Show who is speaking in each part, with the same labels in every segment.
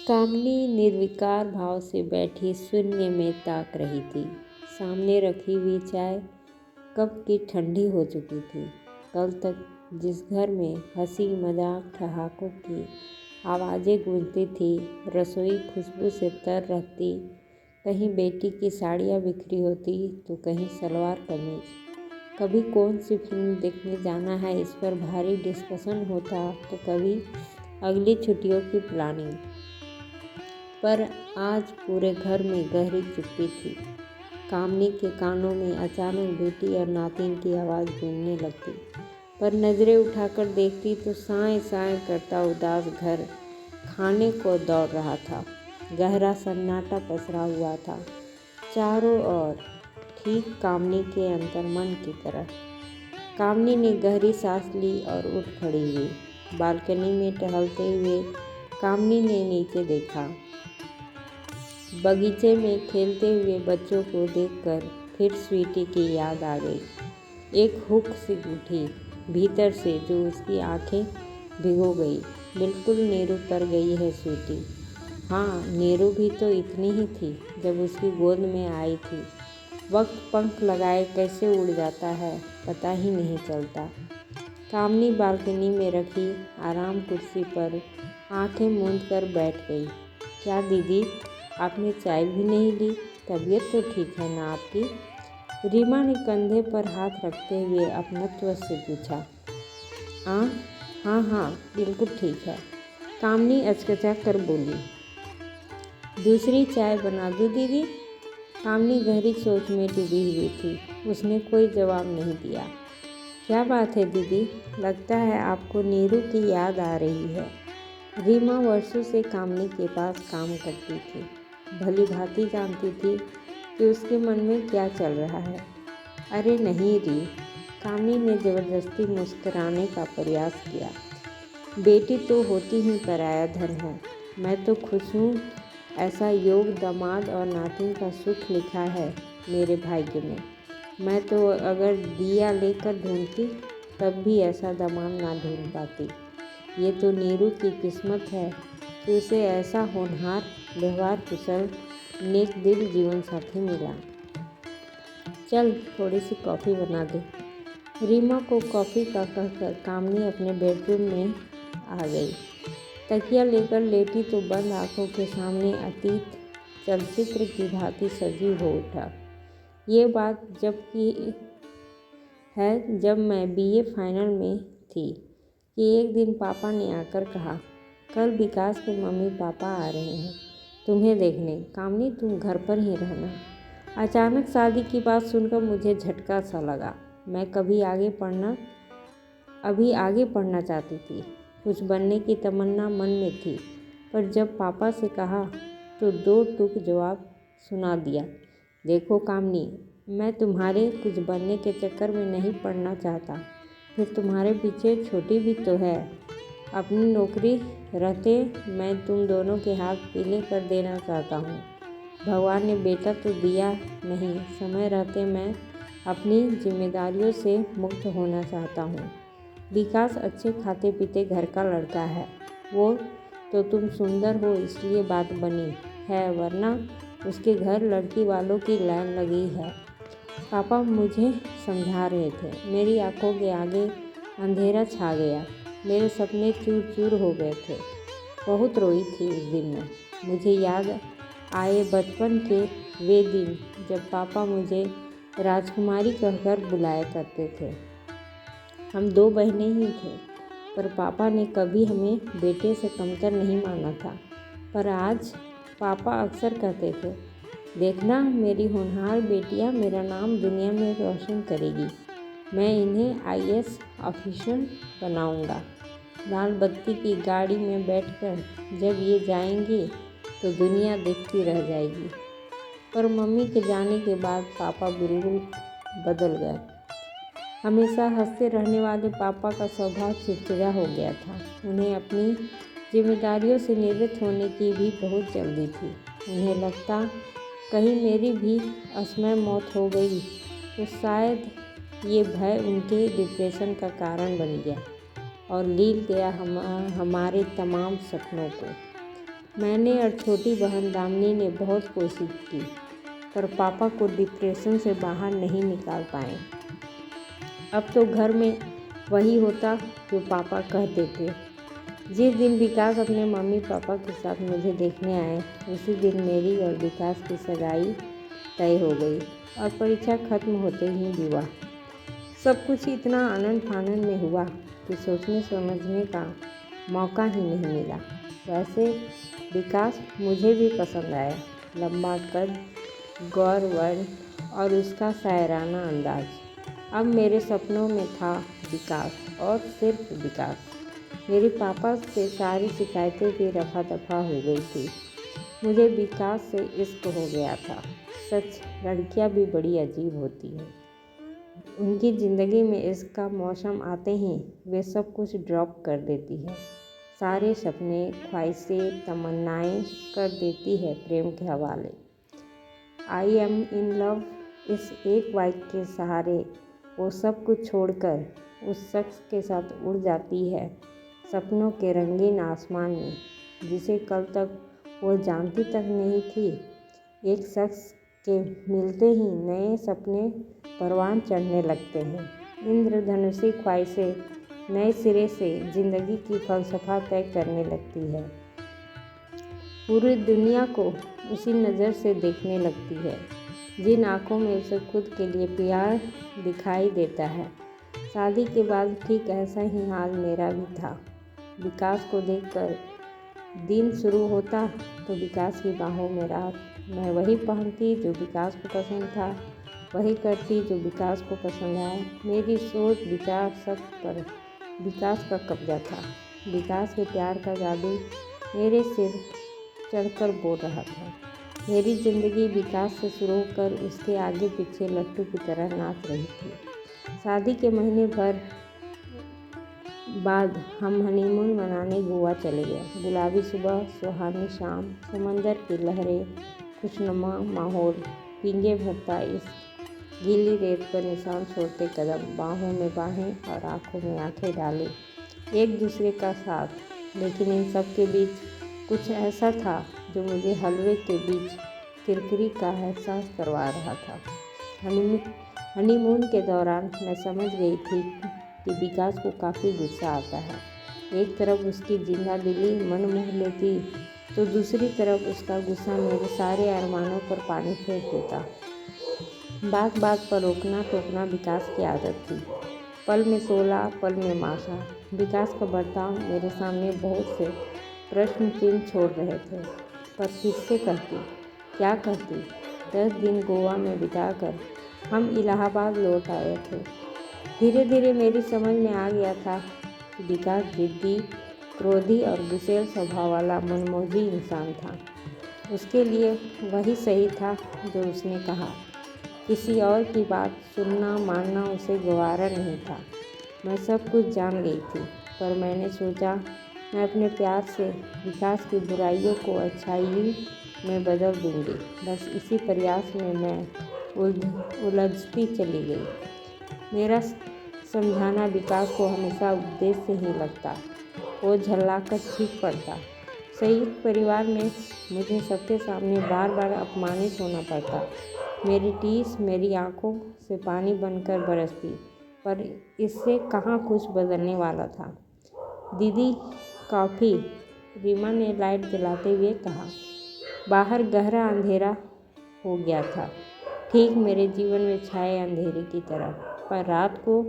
Speaker 1: कामिनी निर्विकार भाव से बैठी शून्य में ताक रही थी। सामने रखी हुई चाय कब की ठंडी हो चुकी थी। कल तक जिस घर में हंसी मजाक ठहाकों की आवाज़ें गूंजती थी, रसोई खुशबू से तर रहती, कहीं बेटी की साड़ियाँ बिखरी होती तो कहीं सलवार कमीज, कभी कौन सी फिल्म देखने जाना है इस पर भारी डिस्कशन होता तो कभी अगली छुट्टियों की प्लानिंग। पर आज पूरे घर में गहरी चुप्पी थी। कामिनी के कानों में अचानक बेटी और नातिन की आवाज़ गूंजने लगती, पर नज़रें उठाकर देखती तो साएं साएं करता उदास घर खाने को दौड़ रहा था। गहरा सन्नाटा पसरा हुआ था चारों ओर, ठीक कामिनी के अंतर्मन की तरह। कामिनी ने गहरी सांस ली और उठ खड़ी हुई। बालकनी में टहलते हुए कामिनी ने नीचे देखा। बगीचे में खेलते हुए बच्चों को देखकर फिर स्वीटी की याद आ गई। एक हुक सी उठी भीतर से जो उसकी आंखें भिगो गई। बिल्कुल नीरू तर गई है स्वीटी। हाँ, नीरू भी तो इतनी ही थी जब उसकी गोद में आई थी। वक्त पंख लगाए कैसे उड़ जाता है पता ही नहीं चलता। कामिनी बालकनी में रखी आराम कुर्सी पर आंखें मूंदकर बैठ गई। क्या दीदी, आपने चाय भी नहीं ली? तबीयत तो ठीक है ना आपकी? रीमा ने कंधे पर हाथ रखते हुए अपनत्व से पूछा। हाँ हाँ बिल्कुल ठीक है, कामिनी अचकचा कर बोली। दूसरी चाय बना दूँ दीदी? कामिनी गहरी सोच में डूबी हुई थी। उसने कोई जवाब नहीं दिया। क्या बात है दीदी, लगता है आपको नीरू की याद आ रही है। रीमा वर्षों से कामिनी के पास काम करती थी, भली भांति जानती थी कि उसके मन में क्या चल रहा है। अरे नहीं री, कामिनी ने ज़बरदस्ती मुस्कुराने का प्रयास किया। बेटी तो होती ही पराया धन है। मैं तो खुश हूँ, ऐसा योग दामाद और नातिन का सुख लिखा है मेरे भाग्य में। मैं तो अगर दिया लेकर ढूंढती तब भी ऐसा दामाद ना ढूंढ पाती। ये तो नीरू की किस्मत है कि उसे ऐसा होनहार, व्यवहार कुशल, नेक दिल जीवन साथी मिला। चल थोड़ी सी कॉफ़ी बना दे। रीमा को कॉफ़ी का कहकर कामिनी अपने बेडरूम में आ गई। तकिया लेकर लेटी तो बंद आंखों के सामने अतीत चलचित्र की भांति सजीव हो उठा। ये बात जब मैं बीए फाइनल में थी कि एक दिन पापा ने आकर कहा, कल विकास के मम्मी पापा आ रहे हैं तुम्हें देखने, कामिनी तुम घर पर ही रहना। अचानक शादी की बात सुनकर मुझे झटका सा लगा। मैं अभी आगे पढ़ना चाहती थी, कुछ बनने की तमन्ना मन में थी, पर जब पापा से कहा तो दो टूक जवाब सुना दिया। देखो कामिनी, मैं तुम्हारे कुछ बनने के चक्कर में नहीं पड़ना चाहता, फिर तुम्हारे पीछे छोटी भी तो है। अपनी नौकरी रहते मैं तुम दोनों के हाथ पीले कर देना चाहता हूँ। भगवान ने बेटा तो दिया नहीं, समय रहते मैं अपनी जिम्मेदारियों से मुक्त होना चाहता हूँ। विकास अच्छे खाते पीते घर का लड़का है, वो तो तुम सुंदर हो इसलिए बात बनी है, वरना उसके घर लड़की वालों की लाइन लगी है। पापा मुझे समझा रहे थे, मेरी आंखों के आगे अंधेरा छा गया, मेरे सपने चूर चूर हो गए थे। बहुत रोई थी उस दिन मैं। मुझे याद आए बचपन के वे दिन जब पापा मुझे राजकुमारी कहकर बुलाया करते थे। हम दो बहनें ही थे, पर पापा ने कभी हमें बेटे से कमतर नहीं माना था। पर आज पापा अक्सर कहते थे, देखना मेरी होनहार बेटियां मेरा नाम दुनिया में रोशन करेगी, मैं इन्हें आईएएस ऑफिसर बनाऊंगा। लाल बत्ती की गाड़ी में बैठकर जब ये जाएंगे तो दुनिया देखती रह जाएगी। पर मम्मी के जाने के बाद पापा बिल्कुल बदल गए। हमेशा हंसते रहने वाले पापा का स्वभाव चिड़चिड़ा हो गया था। उन्हें अपनी जिम्मेदारियों से निवृत्त होने की भी बहुत जल्दी थी। उन्हें लगता कहीं मेरी भी असमय मौत हो गई तो शायद ये भय उनके डिप्रेशन का कारण बन गया और लील गया हमारे तमाम सपनों को। मैंने और छोटी बहन दामिनी ने बहुत कोशिश की, पर पापा को डिप्रेशन से बाहर नहीं निकाल पाए। अब तो घर में वही होता जो पापा कहते थे। जिस दिन विकास अपने मम्मी पापा के साथ मुझे देखने आए, उसी दिन मेरी और विकास की सगाई तय हो गई और परीक्षा खत्म होते ही विवाह। सब कुछ इतना आनंद फानंद में हुआ कि सोचने समझने का मौका ही नहीं मिला। वैसे विकास मुझे भी पसंद आया। लंबा कद, गौर वर्ण और उसका शायराना अंदाज। अब मेरे सपनों में था विकास और सिर्फ विकास। मेरे पापा से सारी शिकायतें भी रफा दफा हो गई थी। मुझे विकास से इश्क हो गया था। सच, लड़कियां भी बड़ी अजीब होती हैं। उनकी ज़िंदगी में इश्क का मौसम आते ही वे सब कुछ ड्रॉप कर देती है। सारे सपने, ख्वाहिशें, तमन्नाएं कर देती है प्रेम के हवाले। आई एम इन लव, इस एक वाक्य के सहारे वो सब कुछ छोड़कर उस शख्स के साथ उड़ जाती है सपनों के रंगीन आसमान में, जिसे कल तक वो जानती तक नहीं थी। एक शख्स के मिलते ही नए सपने परवान चढ़ने लगते हैं। इंद्रधनुषी ख्वाहिशें नए सिरे से ज़िंदगी की फलसफा तय करने लगती है। पूरी दुनिया को उसी नज़र से देखने लगती है जिन आँखों में उसे खुद के लिए प्यार दिखाई देता है। शादी के बाद ठीक ऐसा ही हाल मेरा भी था। विकास को देखकर दिन शुरू होता तो विकास की बाहों में रात। मैं वही पहनती जो विकास को पसंद था, वही करती जो विकास को पसंद आए। मेरी सोच विचार सब पर विकास का कब्जा था। विकास के प्यार का जादू मेरे सिर चढ़कर बोल रहा था। मेरी ज़िंदगी विकास से शुरू होकर उसके आगे पीछे लट्टू की तरह नाच रही थी। शादी के महीने भर बाद हम हनीमून मनाने गोवा चले गए। गुलाबी सुबह, सुहानी शाम, समंदर की लहरें, खुशनुमा माहौल, पींगे भरता इश्क, गीली रेत पर निशान छोड़ते कदम, बाहों में बाहें और आंखों में आंखें डाले एक दूसरे का साथ। लेकिन इन सब के बीच कुछ ऐसा था जो मुझे हलवे के बीच किरकिरी का एहसास करवा रहा था। हनीमून के दौरान मैं समझ गई थी कि विकास को काफ़ी गुस्सा आता है। एक तरफ उसकी जिंदा दिली मन मोह लेती तो दूसरी तरफ उसका गुस्सा मेरे सारे अरमानों पर पानी फेर देता। बात बात पर रोकना टोकना विकास की आदत थी। पल में सोला, पल में माशा। विकास का बर्ताव मेरे सामने बहुत से प्रश्न चिन्ह छोड़ रहे थे। पर किससे कहती, क्या कहती? 10 दिन गोवा में बिताकर हम इलाहाबाद लौट आए थे। धीरे धीरे मेरी समझ में आ गया था कि विकास जिद्दी, क्रोधी और गुस्सैल स्वभाव वाला मनमौजी इंसान था। उसके लिए वही सही था जो उसने कहा। किसी और की बात सुनना मानना उसे गवारा नहीं था। मैं सब कुछ जान गई थी, पर मैंने सोचा मैं अपने प्यार से विकास की बुराइयों को अच्छाई में बदल दूंगी। बस इसी प्रयास में मैं उलझती चली गई। मेरा समझाना विकास को हमेशा उपदेश से ही लगता। वो झल्लाकर ठीक पड़ता। संयुक्त परिवार में मुझे सबके सामने बार बार अपमानित होना पड़ता। मेरी टीस मेरी आंखों से पानी बनकर बरसती, पर इससे कहाँ कुछ बदलने वाला था। दीदी, कॉफ़ी, रीमा ने लाइट जलाते हुए कहा। बाहर गहरा अंधेरा हो गया था, ठीक मेरे जीवन में छाए अंधेरे की तरह। पर रात को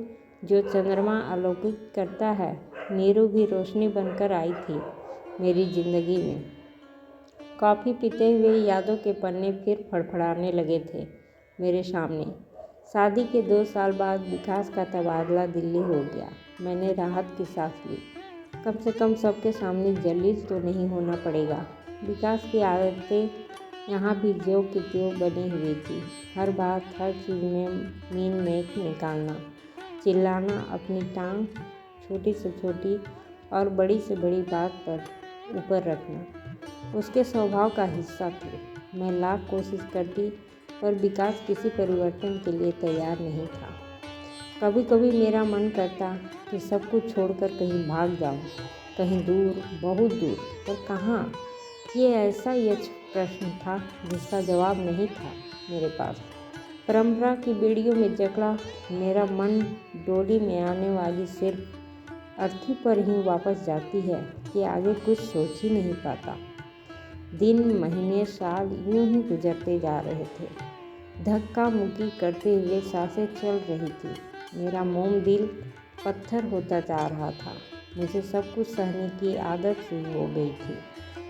Speaker 1: जो चंद्रमा अलौकिक करता है, नीरू भी रोशनी बनकर आई थी मेरी ज़िंदगी में। कॉफ़ी पीते हुए यादों के पन्ने फिर फड़फड़ाने लगे थे मेरे सामने। शादी के 2 साल बाद विकास का तबादला दिल्ली हो गया। मैंने राहत की सांस ली। कम से कम सबके सामने जलील तो नहीं होना पड़ेगा। विकास की आदतें यहाँ भी ज्यों की त्यों बनी हुई थी। हर बात, हर चीज़ में मीन मेख निकालना, चिल्लाना, अपनी टांग छोटी से छोटी और बड़ी से बड़ी बात पर ऊपर रखना उसके स्वभाव का हिस्सा थे। मैं लाख कोशिश करती, पर विकास किसी परिवर्तन के लिए तैयार नहीं था। कभी कभी मेरा मन करता कि सब कुछ छोड़कर कहीं भाग जाऊं, कहीं दूर, बहुत दूर। पर कहाँ? ये ऐसा यक्ष प्रश्न था जिसका जवाब नहीं था मेरे पास। परंपरा की बेड़ियों में जकड़ा मेरा मन डोली में आने वाली सिर्फ अर्थी पर ही वापस जाती है कि आगे कुछ सोच ही नहीं पाता। दिन महीने साल यूं ही गुजरते जा रहे थे। धक्का मुक्की करते हुए सांसें चल रही थी। मेरा मोम दिल पत्थर होता जा रहा था। मुझे सब कुछ सहने की आदत सी हो गई थी,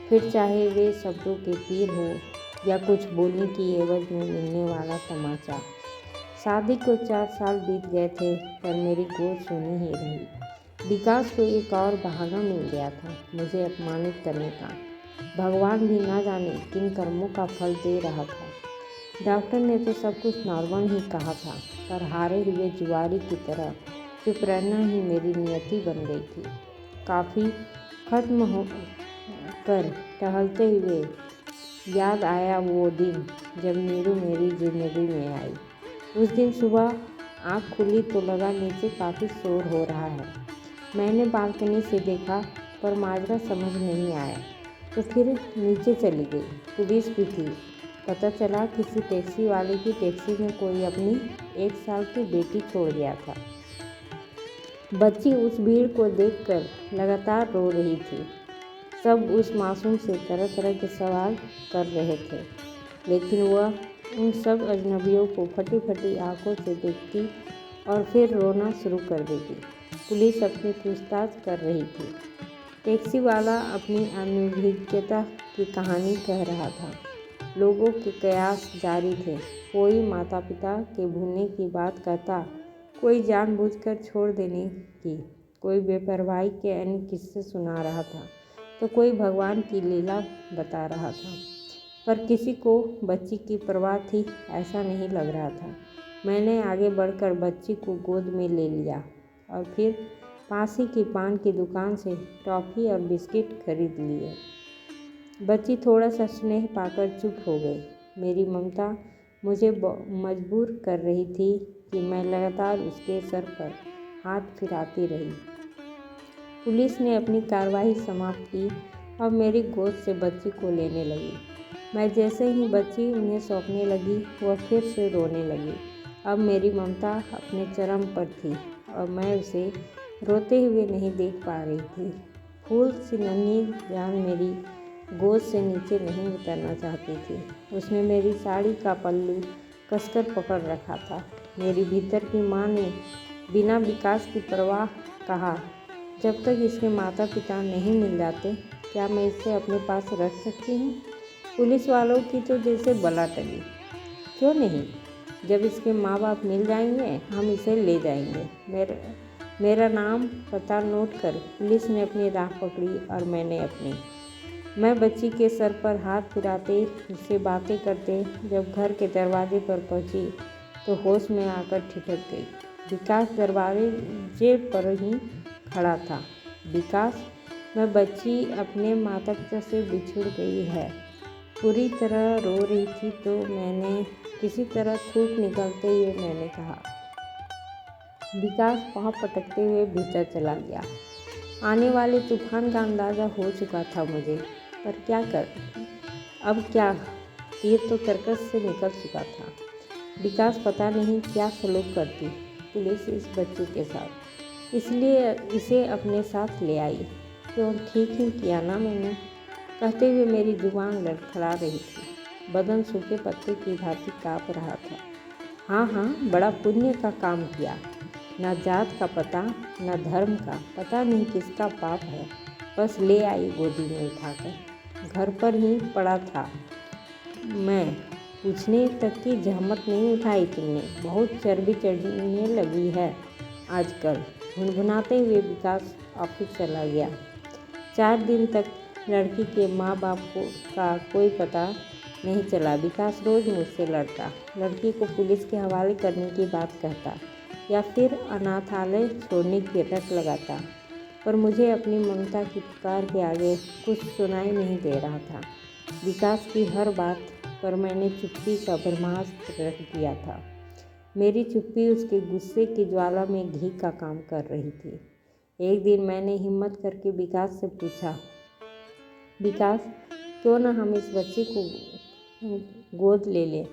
Speaker 1: फिर चाहे वे शब्दों के तीर हो या कुछ बोलने की एवज में मिलने वाला तमाचा। शादी को 4 साल बीत गए थे पर मेरी गोद सुनी ही रही। विकास को एक और बहाना मिल गया था मुझे अपमानित करने का। भगवान भी ना जाने किन कर्मों का फल दे रहा था। डॉक्टर ने तो सब कुछ नॉर्मल ही कहा था, पर हारे हुए जुआरी की तरह चुप रहना ही मेरी नियति बन गई थी। काफ़ी खत्म हो कर टहलते हुए याद आया वो दिन जब नीरू मेरी जिंदगी में आई। उस दिन सुबह आँख खुली तो लगा नीचे काफ़ी शोर हो रहा है। मैंने बालकनी से देखा पर माजरा समझ नहीं आया तो फिर नीचे चली गई। पुलिस भी थी। पता चला किसी टैक्सी वाले की टैक्सी में कोई अपनी 1 साल की बेटी छोड़ गया था। बच्ची उस भीड़ को देखकर लगातार रो रही थी। सब उस मासूम से तरह तरह के सवाल कर रहे थे, लेकिन वह उन सब अजनबियों को फटी फटी आंखों से देखती और फिर रोना शुरू कर देती। पुलिस अपनी पूछताछ कर रही थी। टैक्सी वाला अपनी अनभिज्ञता की कहानी कह रहा था। लोगों के कयास जारी थे। कोई माता पिता के भूलने की बात कहता, कोई जानबूझकर छोड़ देने की, कोई बेपरवाही के अन्य किस्से सुना रहा था, तो कोई भगवान की लीला बता रहा था। पर किसी को बच्ची की परवाह थी ऐसा नहीं लग रहा था। मैंने आगे बढ़कर बच्ची को गोद में ले लिया और फिर पास ही की पान की दुकान से टॉफ़ी और बिस्किट खरीद लिए। बच्ची थोड़ा सा स्नेह पाकर चुप हो गई। मेरी ममता मुझे मजबूर कर रही थी कि मैं लगातार उसके सर पर हाथ फिराती रही। पुलिस ने अपनी कार्रवाई समाप्त की और मेरी गोद से बच्ची को लेने लगी। मैं जैसे ही बच्ची उन्हें सौंपने लगी वह फिर से रोने लगी। अब मेरी ममता अपने चरम पर थी और मैं उसे रोते हुए नहीं देख पा रही थी। फूल सी नन्ही जान मेरी गोद से नीचे नहीं उतरना चाहती थी। उसने मेरी साड़ी का पल्लू कसकर पकड़ रखा था। मेरी भीतर की माँ ने बिना विकास की परवाह कहा, जब तक इसके माता पिता नहीं मिल जाते क्या मैं इसे अपने पास रख सकती हूँ? पुलिस वालों की तो जैसे बला टली। क्यों नहीं, जब इसके माँ बाप मिल जाएंगे हम इसे ले जाएंगे। मेरा नाम पता नोट कर पुलिस ने अपनी राह पकड़ी और मैंने अपनी। मैं बच्ची के सर पर हाथ फिराते उससे बातें करते जब घर के दरवाजे पर पहुंची तो होश में आकर ठिठक गई। विकास दरवाजे पर ही खड़ा था। विकास, मैं बच्ची अपने माता पिता से बिछुड़ गई है। पूरी तरह रो रही थी तो मैंने किसी तरह थूक निकलते हुए मैंने कहा। विकास पाँव पटकते हुए भीतर चला गया। आने वाले तूफान का अंदाज़ा हो चुका था मुझे, पर क्या कर अब क्या, तीर तो तरकस से निकल चुका था। विकास पता नहीं क्या सलूक करती पुलिस इस बच्चे के साथ, इसलिए इसे अपने साथ ले आई। क्यों, ठीक ही किया ना मैंने, कहते हुए मेरी जुबान लड़खड़ा रही थी। बदन सूखे पत्ते की भांति काँप रहा था। हाँ, बड़ा पुण्य का काम किया। न जात का पता न धर्म का, पता नहीं किसका पाप है, बस ले आई गोदी में उठाकर। घर पर ही पड़ा था मैं, पूछने तक की जहमत नहीं उठाई तुमने। बहुत चर्बी चढ़ने लगी है आजकल। भुनभुनाते हुए विकास ऑफिस चला गया। 4 दिन तक लड़की के माँ बाप का कोई पता नहीं चला। विकास रोज़ मुझसे लड़ता, लड़की को पुलिस के हवाले करने की बात कहता या फिर अनाथालय छोड़ने की रट लगाता, पर मुझे अपनी ममता की पुकार के आगे कुछ सुनाई नहीं दे रहा था। विकास की हर बात पर मैंने चुप्पी का ब्रह्मास्त्र रख दिया था। मेरी चुप्पी उसके गुस्से की ज्वाला में घी का काम कर रही थी। एक दिन मैंने हिम्मत करके विकास से पूछा, विकास, क्यों ना हम इस बच्चे को गोद ले लें।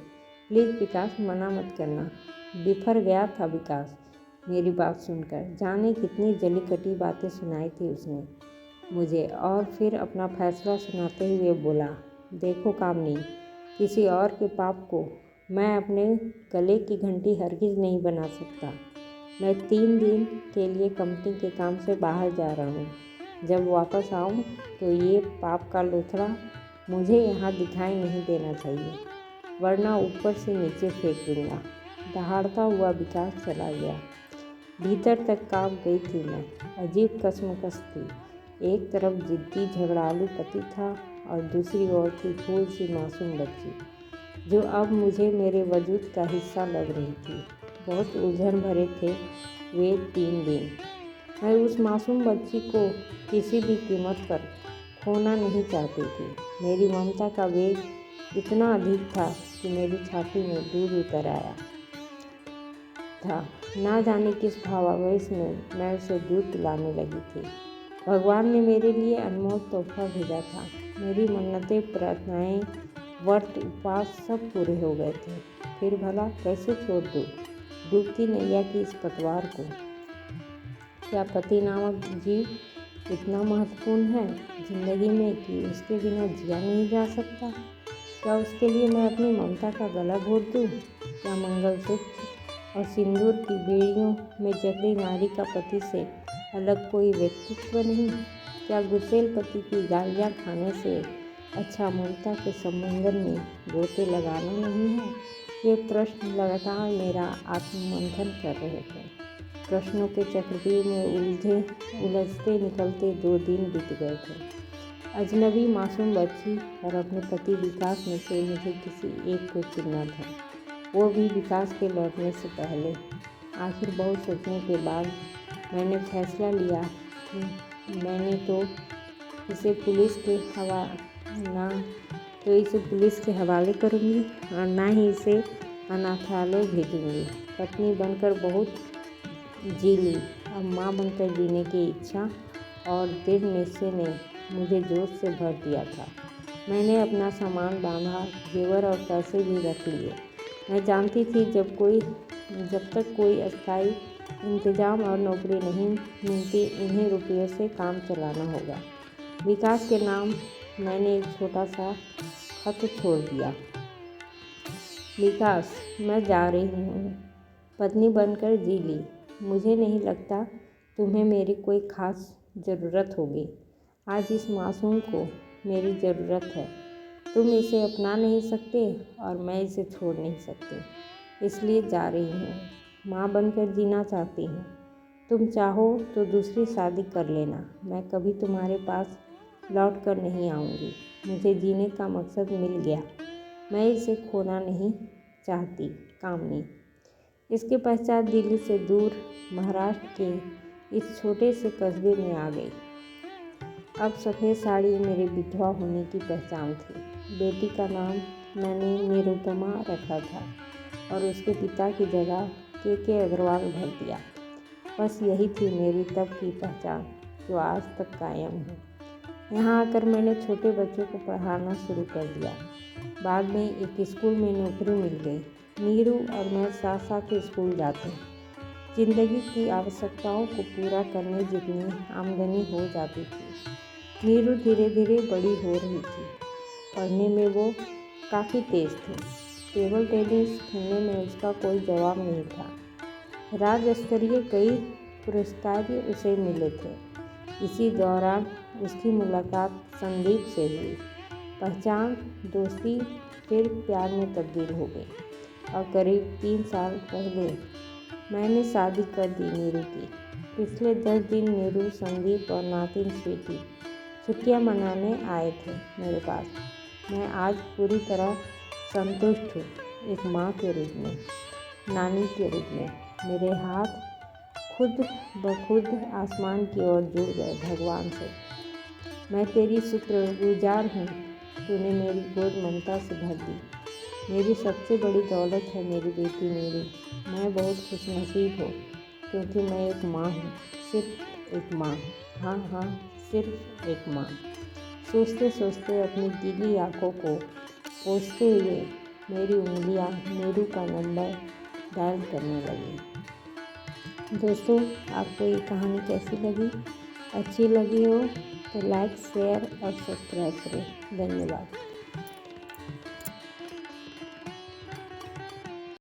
Speaker 1: प्लीज़ विकास, मना मत करना। बिफर गया था विकास मेरी बात सुनकर। जाने कितनी जली कटी बातें सुनाई थी उसने मुझे। और फिर अपना फैसला सुनाते हुए बोला, देखो कामनी, किसी और के पाप को मैं अपने गले की घंटी हरगिज़ नहीं बना सकता। मैं 3 दिन के लिए कंपनी के काम से बाहर जा रहा हूँ। जब वापस आऊँ तो ये पाप का लोथड़ा मुझे यहाँ दिखाई नहीं देना चाहिए, वरना ऊपर से नीचे फेंक दूँगा। दहाड़ता हुआ विकास चला गया। भीतर तक काँप गई थी मैं। अजीब कशमकश थी। एक तरफ जिद्दी झगड़ालू पति था और दूसरी ओर थी फूल सी मासूम बच्ची, जो अब मुझे मेरे वजूद का हिस्सा लग रही थी। बहुत उलझन भरे थे वे 3 दिन। मैं उस मासूम बच्ची को किसी भी कीमत पर खोना नहीं चाहती थी। मेरी ममता का वेग इतना अधिक था कि मेरी छाती में दूध उतर आया था। ना जाने किस भावावेश में मैं उसे दूध पिलाने लगी थी। भगवान ने मेरे लिए अनमोल तोहफा भेजा था। मेरी मन्नतें, प्रार्थनाएं, व्रत, उपवास सब पूरे हो गए थे। फिर भला कैसे छोड़ दूँ डूबती नैया की इस पतवार को। क्या पति नामक जीव इतना महत्वपूर्ण है जिंदगी में कि उसके बिना जिया नहीं जा सकता? क्या उसके लिए मैं अपनी ममता का गला घोट दूँ? क्या मंगलसूत्र और सिंदूर की बेड़ियों में जकड़ी नारी का पति से अलग कोई व्यक्तित्व नहीं? क्या गुस्सेल पति की गालियाँ खाने से अच्छा ममता के समंदर में गोते लगाना नहीं है? ये प्रश्न लगातार मेरा आत्ममंथन कर रहे थे। प्रश्नों के चक्रव्यूह में उलझते निकलते 2 दिन बीत गए थे। अजनबी मासूम बच्ची और अपने पति विकास में से मुझे किसी एक को चुनना था, वो भी विकास के लौटने से पहले। आखिर बहुत सोचने के बाद मैंने फैसला लिया कि मैंने तो इसे पुलिस के हवाले करूँगी और ना ही इसे अनाथालय भेजूँगी। पत्नी बनकर बहुत जी ली, अब माँ बनकर जीने की इच्छा और दृढ़ निश्चय ने मुझे जोश से भर दिया था। मैंने अपना सामान बांधा, जेवर और पैसे भी रख लिए। मैं जानती थी जब तक कोई अस्थायी इंतजाम और नौकरी नहीं मिलती, इन्हीं रुपयों से काम चलाना होगा। विकास के नाम मैंने एक छोटा सा खत छोड़ दिया। विकास, मैं जा रही हूँ। पत्नी बनकर जी ली। मुझे नहीं लगता तुम्हें मेरी कोई ख़ास ज़रूरत होगी। आज इस मासूम को मेरी ज़रूरत है। तुम इसे अपना नहीं सकते और मैं इसे छोड़ नहीं सकती, इसलिए जा रही हूँ। माँ बनकर जीना चाहती हूँ। तुम चाहो तो दूसरी शादी कर लेना। मैं कभी तुम्हारे पास लौट कर नहीं आऊँगी। मुझे जीने का मकसद मिल गया। मैं इसे खोना नहीं चाहती। कामनी। इसके पश्चात दिल्ली से दूर महाराष्ट्र के इस छोटे से कस्बे में आ गई। अब सफ़ेद साड़ी मेरे विधवा होने की पहचान थी। बेटी का नाम मैंने निरुपमा रखा था और उसके पिता की जगह के अग्रवाल भर दिया। बस यही थी मेरी तब की पहचान, जो आज तक कायम है। यहाँ आकर मैंने छोटे बच्चों को पढ़ाना शुरू कर दिया। बाद में एक स्कूल में नौकरी मिल गई। नीरू और मैं साथ साथ स्कूल जाते। जिंदगी की आवश्यकताओं को पूरा करने जितनी आमदनी हो जाती थी। नीरू धीरे धीरे बड़ी हो रही थी। पढ़ने में वो काफ़ी तेज़ थी। टेबल टेनिस खेलने में उसका कोई जवाब नहीं था। राज्य स्तरीय कई पुरस्कार उसे मिले थे। इसी दौरान उसकी मुलाकात संदीप से हुई। पहचान, दोस्ती, फिर प्यार में तब्दील हो गई और करीब 3 साल पहले मैंने शादी कर दी नीरू की। पिछले 10 दिन नीरू, संदीप और नातिन स्वीटी छुट्टियां मनाने आए थे मेरे पास। मैं आज पूरी तरह संतुष्ट हूँ। एक माँ के रूप में, नानी के रूप में। मेरे हाथ खुद ब खुद आसमान की ओर जुड़ गए भगवान से। मैं तेरी शुक्रगुजार हूँ। तूने मेरी गोद ममता से भर दी। मेरी सबसे बड़ी दौलत है मेरी बेटी नीरू। मैं बहुत खुशनसीब हूँ क्योंकि मैं एक माँ हूँ, सिर्फ एक माँ। हाँ, सिर्फ एक माँ।
Speaker 2: सोचते सोचते अपनी गीली आँखों को पोंछते हुए मेरी उंगलियां नीरू का नंबर डायल करने लगी। दोस्तों, आपको ये कहानी कैसी लगी? अच्छी लगी हो तो लाइक, शेयर और सब्सक्राइब करें। धन्यवाद।